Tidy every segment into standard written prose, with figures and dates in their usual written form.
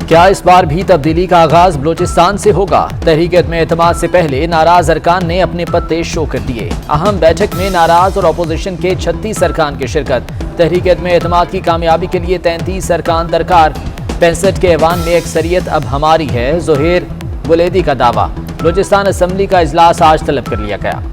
क्या इस बार भी तब्दीली का आगाज बलोचिस्तान से होगा? तहरीक-ए-एतमाद से पहले नाराज अरकान ने अपने पत्ते शो कर दिए। अहम बैठक में नाराज और अपोजिशन के 36 अरकान की शिरकत। तहरीक-ए-एतमाद की कामयाबी के लिए 33 अरकान दरकार। 65 के ऐवान में अक्सरियत अब हमारी है, ज़ुहैर बुलेदी का दावा। बलोचिस्तान असम्बली का इजलास आज तलब कर लिया गया।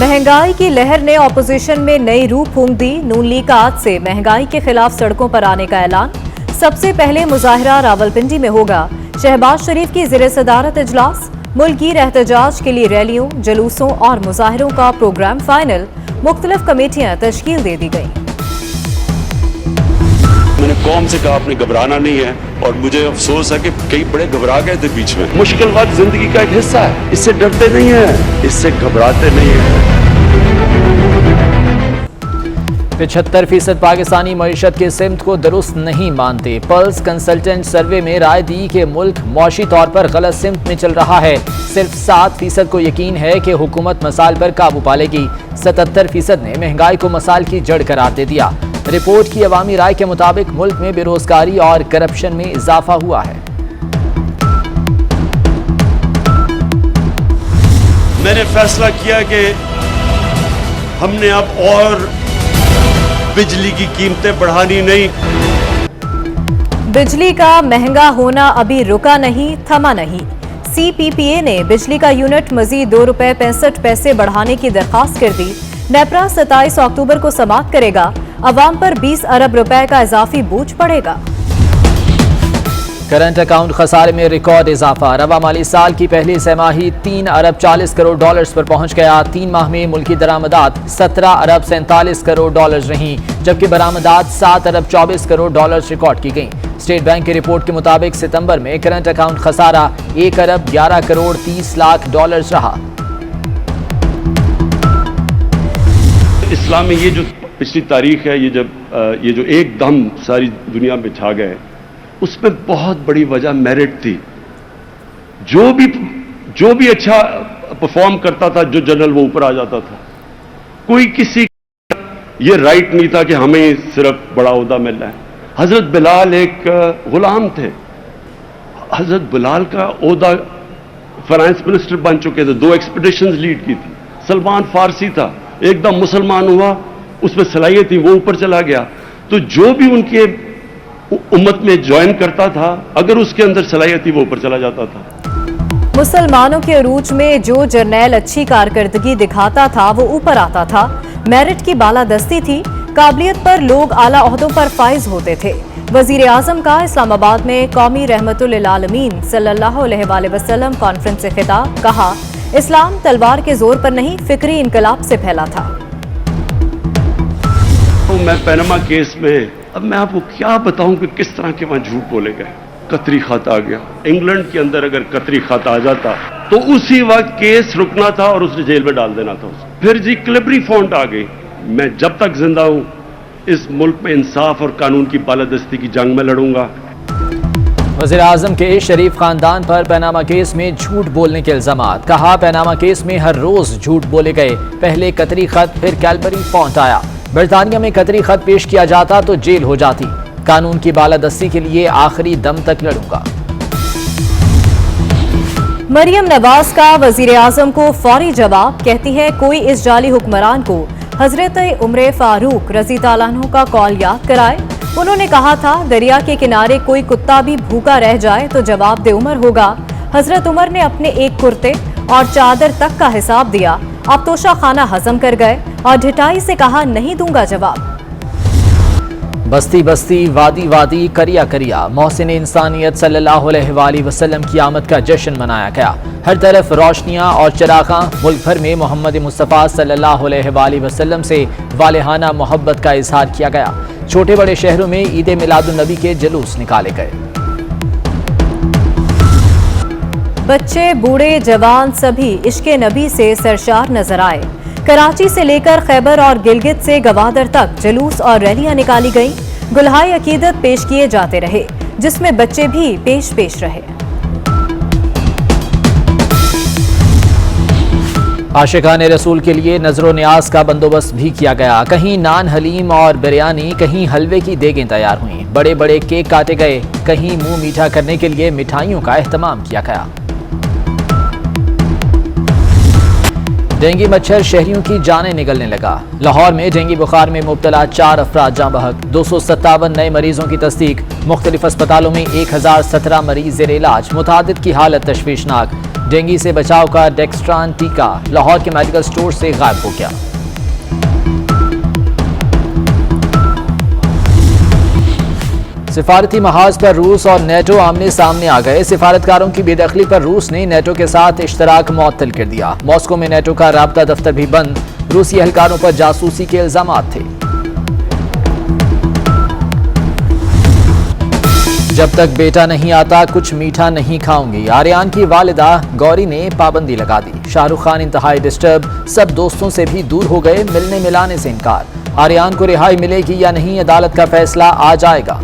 महंगाई की लहर ने ऑपोजिशन में नई रूह फूंक दी। नून लीग का आज से महंगाई के खिलाफ सड़कों पर आने का ऐलान। सबसे पहले मुजाहिरा रावलपिंडी में होगा। शहबाज शरीफ की ज़ेरे सदारत इजलास। मुल्की एहतजाज के लिए रैलियों, जुलूसों और मुजाहिरों का प्रोग्राम फाइनल। मुख्तलिफ कमेटियां तश्कील दे दी गई। मैंने कौम से कहा आपने घबराना नहीं है, और मुझे अफसोस है कि कई बड़े घबरा गए थे बीच में। मुश्किल वक्त जिंदगी का एक हिस्सा है, इससे डरते नहीं है, इससे घबराते नहीं है। 75% पाकिस्तानी मईशत के सिमत को दुरुस्त नहीं मानते। पल्स कंसल्टेंट सर्वे में राय दी कि मुल्क मौशी तौर पर गलत सिमत में चल रहा है। सिर्फ 7% को यकीन है कि हुकूमत मसाइल पर काबू पालेगी। 77% ने महंगाई को मसाइल की जड़ करार दे दिया। रिपोर्ट की अवामी राय के मुताबिक मुल्क में बेरोजगारी और करप्शन में इजाफा हुआ है। मैंने फैसला किया कि हमने अब और बिजली की कीमतें बढ़ानी नहीं। बिजली का महंगा होना अभी रुका नहीं, थमा नहीं। CPPA ने बिजली का यूनिट मजीद ₹2.65 बढ़ाने की दरखास्त कर दी। नेपरा 27 अक्टूबर को समाप्त करेगा। अवाम पर 20 अरब रुपए का इजाफी बोझ पड़ेगा। करंट अकाउंट खसारे में रिकॉर्ड इजाफा। रवा माली साल की पहली सहमाही 3 अरब 40 करोड़ डॉलर्स पर पहुंच गया। 3 माह में मुल्की दरामदात 17 अरब 47 करोड़ डॉलर्स रहीं, जबकि बरामदात 7 अरब 24 करोड़ डॉलर्स रिकॉर्ड की गईं। स्टेट बैंक की रिपोर्ट के मुताबिक सितंबर में करंट अकाउंट खसारा 1 अरब 11 करोड़ 30 लाख डॉलर्स रहा। इस्लाम में ये जो पिछली तारीख है, ये जो एकदम सारी दुनिया में छा गए, उसमें बहुत बड़ी वजह मेरिट थी। जो भी अच्छा परफॉर्म करता था, जो जनरल, वो ऊपर आ जाता था। कोई किसी ये राइट नहीं था कि हमें सिर्फ बड़ा ओहदा मिल रहा है। हजरत बिलाल एक गुलाम थे। हजरत बिलाल का ओहदा फाइनेंस मिनिस्टर बन चुके थे, 2 एक्सपीडिशंस लीड की थी। सलमान फारसी था, एकदम मुसलमान हुआ, उसमें सलाहियत थी, वो ऊपर चला गया। तो जो भी उनके उम्मत में ज्वाइन करता था, अगर उसके अंदर सलाहियत थी, वो ऊपर चला जाता था। मुसलमानों के अरूज में जो जर्नैल अच्छी कारकर्दगी दिखाता था, वो ऊपर आता था। मेरिट की बालादस्ती थी। काबिलियत पर लोग आला ओहदों पर फाइज होते थे। वजीर आजम का इस्लामाबाद में कौमी रहमतुल लिल आलमीन सल्लल्लाहु अलैहि वसल्लम कॉन्फ्रेंस से खिताब। कहा, इस्लाम तलवार के जोर पर नहीं, फिक्री इनकलाब से फैला था। तो मैं पनामा केस में, अब मैं आपको क्या बताऊं कि किस तरह के वहां झूठ बोले गए। कतरी खत आ गया। इंग्लैंड के अंदर अगर कतरी खत आ जाता तो उसी वक्त केस रुकना था और उसने जेल में डाल देना था उसे। फिर जी क्लिबरी फॉन्ट आ गई। मैं जब तक जिंदा हूं इस मुल्क में इंसाफ और कानून की बालादस्ती की जंग में लड़ूंगा। वज़ीर आज़म के शरीफ खानदान पर पनामा केस में झूठ बोलने के इल्जामात। कहा, पनामा केस में हर रोज झूठ बोले गए। पहले कतरी खत, फिर कैलबरी फॉन्ट आया। बरतानिया में कतरी खत पेश किया जाता तो जेल हो जाती। कानून की बालादस्ती के लिए आखिरी दम तक लड़ूंगा। मरियम नवाज का वजीर आजम को फौरी जवाब। कहती है, कोई इस जाली हुक्मरान को हजरत उमर फारूक रजी ताला अन्हु का कॉल याद कराए। उन्होंने कहा था, दरिया के किनारे कोई कुत्ता भी भूखा रह जाए तो जवाब दे उमर होगा। हजरत उमर ने अपने एक कुर्ते और चादर तक का हिसाब दिया। अब तोशा खाना हजम कर गए और ढिठाई से कहा, नहीं दूंगा जवाब। बस्ती बस्ती, वादी वादी, करिया करिया, मोहसिन इंसानियत सल्लल्लाहु अलैहि वसल्लम की आमद का जश्न मनाया गया। हर तरफ रोशनियां और चरागां। मुल्क भर में मोहम्मद मुस्तफ़ा सल्लल्लाहु अलैहि वसल्लम से वालेहाना मोहब्बत का इजहार किया गया। छोटे बड़े शहरों में ईद मिलादुन नबी के जुलूस निकाले गए। बच्चे, बूढ़े, जवान सभी इश्के नबी से सरशार नजर आए। कराची से लेकर खैबर और गिलगित से गवादर तक जुलूस और रैलियां निकाली गईं। गुलहाय अकीदत पेश किए जाते रहे, जिसमें बच्चे भी पेश रहे। आशिकाने रसूल के लिए नजरो न्याज का बंदोबस्त भी किया गया। कहीं नान हलीम और बिरयानी, कहीं हलवे की देगें तैयार हुई। बड़े बड़े केक काटे गए। कहीं मुंह मीठा करने के लिए मिठाइयों का एहतमाम किया गया। डेंगू मच्छर शहरियों की जानें निगलने लगा। लाहौर में डेंगू बुखार में मुब्तला 4 अफराद जाँ बहक। 257 नए मरीजों की तस्दीक। मुख्तलिफ अस्पतालों में 1017 मरीज ज़ेर इलाज। मुतादिद की हालत तशवीशनाक। डेंगू से बचाव का डेक्स्ट्रान टीका लाहौर के मेडिकल स्टोर से गायब हो गया। सिफारती महाज पर रूस और नेटो आमने सामने आ गए। सिफारतकारों की बेदखली पर रूस ने नेटो के साथ इश्तराक मुअत्तल कर दिया। मॉस्को में नेटो का राब्ता दफ्तर भी बंद। रूसी एहलकारों पर जासूसी के इल्जामात थे। जब तक बेटा नहीं आता कुछ मीठा नहीं खाऊंगी, आर्यन की वालिदा गौरी ने पाबंदी लगा दी। शाहरुख खान इंतहाई डिस्टर्ब, सब दोस्तों से भी दूर हो गए। मिलने मिलाने से इनकार। आर्यन को रिहाई मिलेगी या नहीं, अदालत का फैसला आ जाएगा।